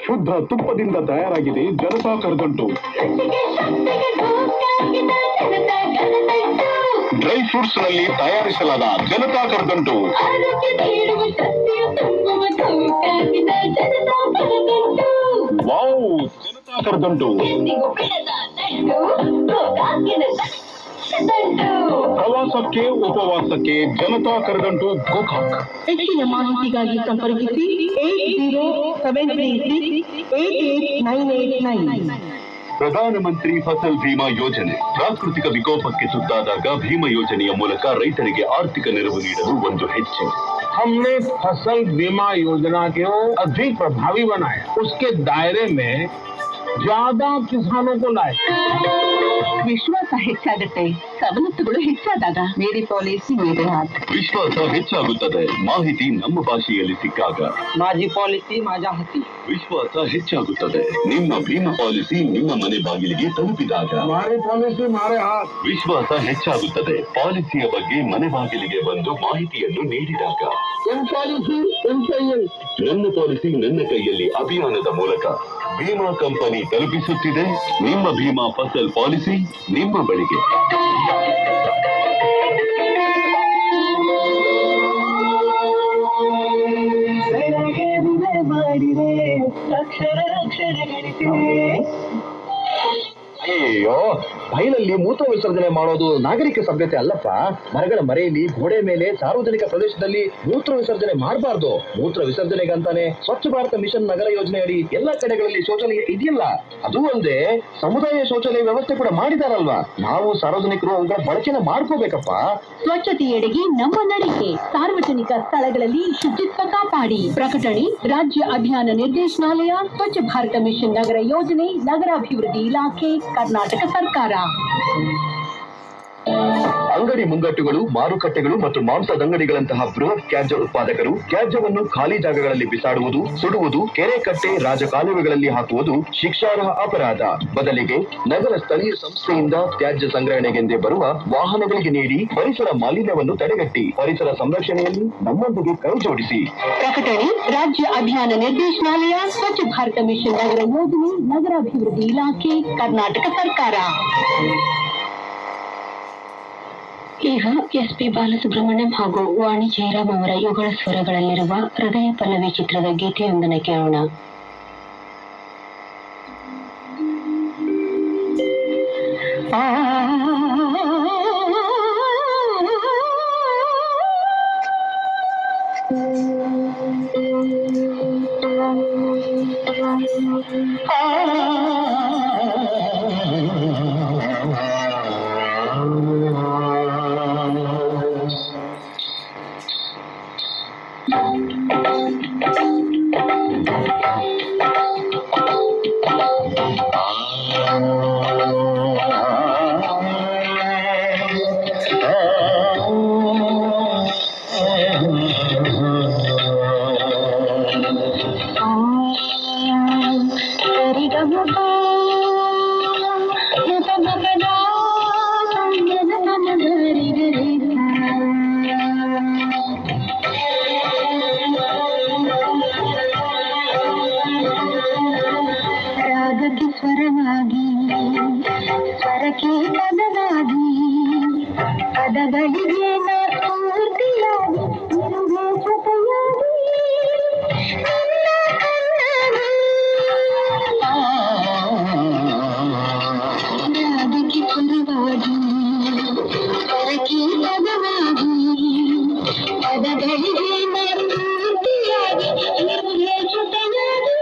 ಶುದ್ಧ ತುಪ್ಪದಿಂದ ತಯಾರಾಗಿದೆ Janata karadantu. Dry fruits ನಲ್ಲಿ ತಯಾರಿಸಲಾದ ಜನತಾ ಕರದಂಟು. ವಾವ್, ಜನತಾ ಕರದಂಟು ಪ್ರವಾಸಕ್ಕೆ ಉಪವಾಸಕ್ಕೆ ಜನತಾ ಕರದಂಟು ಗೋಕಾಕ್. ಹೆಚ್ಚಿನ ಮಾಹಿತಿಗಾಗಿ ಸಂಪರ್ಕಿಸಿ 8073388989. ಪ್ರಧಾನಮಂತ್ರಿ ಫಸಲ್ ಭೀಮಾ ಯೋಜನೆ ಪ್ರಾಕೃತಿಕ ವಿಕೋಪಕ್ಕೆ ತುತ್ತಾದಾಗ ಭೀಮಾ ಯೋಜನೆಯ ಮೂಲಕ ರೈತರಿಗೆ ಆರ್ಥಿಕ ನೆರವು ನೀಡಲು ಒಂದು ಹೆಜ್ಜೆ. हमने फसल बीमा योजना को अधिक प्रभावी बनाया, उसके दायरे में ज्यादा किसानों को लाए. ವಿಶ್ವಾಸ ಹೆಚ್ಚಾಗುತ್ತೆ, ಸವಲತ್ತುಗಳು ಹೆಚ್ಚಾದಾಗ. ಮೇರಿ ಪಾಲಿಸಿ ಮೇರೆ ಹಾತ್. ವಿಶ್ವಾಸ ಹೆಚ್ಚಾಗುತ್ತದೆ ಮಾಹಿತಿ ನಮ್ಮ ಭಾಷೆಯಲ್ಲಿ ಸಿಕ್ಕಾಗ. ಮಾಜಿ ಪಾಲಿಸಿ ಮಾಜಾ ಹತ್ತಿ. ವಿಶ್ವಾಸ ಹೆಚ್ಚಾಗುತ್ತದೆ ನಿಮ್ಮ ಭೀಮಾ ಪಾಲಿಸಿ ನಿಮ್ಮ ಮನೆ ಬಾಗಿಲಿಗೆ ತಲುಪಿದಾಗ. हमारी पॉलिसी हमारे हाथ. ವಿಶ್ವಾಸ ಹೆಚ್ಚಾಗುತ್ತದೆ ಪಾಲಿಸಿಯ ಬಗ್ಗೆ ಮನೆ ಬಾಗಿಲಿಗೆ ಬಂದು ಮಾಹಿತಿಯನ್ನು ನೀಡಿದಾಗ. ನನ್ನ ಪಾಲಿಸಿ ನನ್ನ ಕೈಯಲ್ಲಿ ಅಭಿಯಾನದ ಮೂಲಕ ಭೀಮಾ ಕಂಪನಿ ತಲುಪಿಸುತ್ತಿದೆ ನಿಮ್ಮ ಭೀಮಾ ಫಸಲ್ ಪಾಲಿಸಿ ನಿಮ್ಮ ಬಳಿಗೆ. ಅಯ್ಯೋ, ಬಯಲಲ್ಲಿ ಮೂತ್ರ ವಿಸರ್ಜನೆ ಮಾಡೋದು ನಾಗರಿಕ ಸಭ್ಯತೆ ಅಲ್ಲಪ್ಪ. ಮರಗಳ ಮರೆಯಲ್ಲಿ, ಗೋಡೆ ಮೇಲೆ, ಸಾರ್ವಜನಿಕ ಪ್ರದೇಶದಲ್ಲಿ ಮೂತ್ರ ವಿಸರ್ಜನೆ ಮಾಡಬಾರ್ದು. ಮೂತ್ರ ವಿಸರ್ಜನೆಗಂತಾನೆ ಸ್ವಚ್ಛ ಭಾರತ ಮಿಷನ್ ನಗರ ಯೋಜನೆಯಡಿ ಎಲ್ಲಾ ಕಡೆಗಳಲ್ಲಿ ಶೌಚಾಲಯ ಇದೆಯಲ್ಲ. ಅದು ಅಲ್ಲದೆ ಸಮುದಾಯ ಶೌಚಾಲಯ ವ್ಯವಸ್ಥೆ ಕೂಡ ಮಾಡಿದಾರಲ್ವಾ. ನಾವು ಸಾರ್ವಜನಿಕರು ಅವುಗಳ ಬಳಕೆನ ಮಾಡ್ಕೋಬೇಕಪ್ಪ. ಸ್ವಚ್ಛತೆಯೆಡೆಗೆ ನಮ್ಮ ನಡಿಗೆ. ಸಾರ್ವಜನಿಕ ಸ್ಥಳಗಳಲ್ಲಿ ಶುಚಿತ್ವ ಕಾಪಾಡಿ. ಪ್ರಕಟಣೆ ರಾಜ್ಯ ಅಭಿಯಾನ ನಿರ್ದೇಶನಾಲಯ, ಸ್ವಚ್ಛ ಭಾರತ ಮಿಷನ್ ನಗರ ಯೋಜನೆ, ನಗರಾಭಿವೃದ್ಧಿ ಇಲಾಖೆ, ಕರ್ನಾಟಕ ಸರ್ಕಾರ. ಅಂಗಡಿ ಮುಂಗಟ್ಟುಗಳು, ಮಾರುಕಟ್ಟೆಗಳು ಮತ್ತು ಮಾಂಸದ ಅಂಗಡಿಗಳಂತಹ ಬೃಹತ್ ತ್ಯಾಜ್ಯ ಉತ್ಪಾದಕರು ತ್ಯಾಜ್ಯವನ್ನು ಖಾಲಿ ಜಾಗಗಳಲ್ಲಿ ಬಿಸಾಡುವುದು, ಸುಡುವುದು, ಕೆರೆ ಕಟ್ಟೆ, ರಾಜಕಾಲುವೆಗಳಲ್ಲಿ ಹಾಕುವುದು ಶಿಕ್ಷಾರ್ಹ ಅಪರಾಧ. ಬದಲಿಗೆ ನಗರ ಸ್ಥಳೀಯ ಸಂಸ್ಥೆಯಿಂದ ತ್ಯಾಜ್ಯ ಸಂಗ್ರಹಣೆಗೆಂದೇ ಬರುವ ವಾಹನಗಳಿಗೆ ನೀಡಿ ಪರಿಸರ ಮಾಲಿನ್ಯವನ್ನು ತಡೆಗಟ್ಟಿ ಪರಿಸರ ಸಂರಕ್ಷಣೆಯಲ್ಲಿ ನಮ್ಮೊಂದಿಗೆ ಕೈ ಜೋಡಿಸಿ. ಪ್ರಕಟಣೆ ರಾಜ್ಯ ಅಭಿಯಾನ ನಿರ್ದೇಶನಾಲಯ, ಸ್ವಚ್ಛ ಭಾರತ ಮಿಷನ್ ನಗರ ಯೋಜನೆ, ನಗರಾಭಿವೃದ್ಧಿ ಇಲಾಖೆ, ಕರ್ನಾಟಕ ಸರ್ಕಾರ. ಈಗ ಎಸ್.ಪಿ. ಬಾಲಸುಬ್ರಹ್ಮಣ್ಯಂ ಹಾಗೂ ವಾಣಿ ಜಯರಾಮ್ ಅವರ ಯುಗಳ ಸ್ವರಗಳಲ್ಲಿರುವ ಹೃದಯ ಪಲ್ಲವಿ ಚಿತ್ರದ ಗೀತೆಯೊಂದನ್ನು ಕೇಳೋಣ. ಸ್ವರವಾಗಿ ಸ್ವರಕ್ಕೆ ಪದವಾಗಿ ಪದಗಳಿಗೆ ಸ್ಫೂರ್ತಿಯಾಗಿ ಇರುವೆ ಜೊತೆಯಾಗಿ ರಾಗಕ್ಕೆ ಸ್ವರವಾಗಿ ಸ್ವರಕ್ಕೆ ಪದವಾಗಿ ಪದಗಳಿಗೆ ಸ್ಫೂರ್ತಿಯಾಗಿ ಇರುವೆ ಜೊತೆಯಾಗಿ